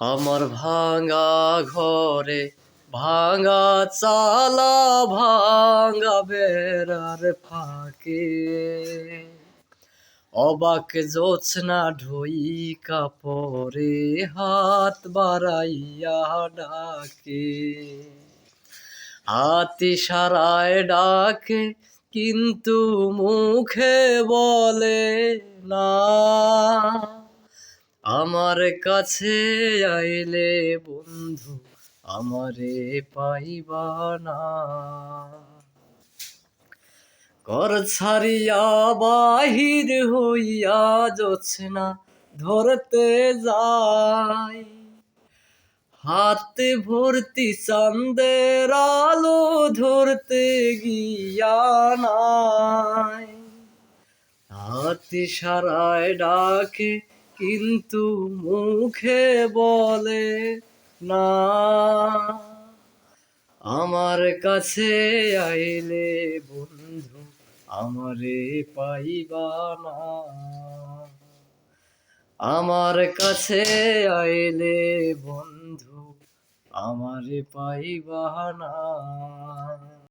আমার ভাঙা ঘরে ভাঙা চালা ভাঙা বেড়ার ফাঁকে অবাক জোছনা ঢুইকা পরে হাত বাড়াইয়া ডাকে হাত ইশারায় ডাকে কিন্তু মুখে বলে না আমার কাছে আইলে বন্ধু আমারে পাইবা না ঘর ছাড়িয়া বাহির হইয়া জোছনা ধরতে যাই হাতে ভর্তি চাঁদের আলো ধরতে গিয়া নাই হাত ইশারায় ডাকে কিন্তু মুখে বলে না আমার কাছে আইলে বন্ধু আমারে পাইবা না আমার কাছে আইলে বন্ধু আমারে পাইবা না।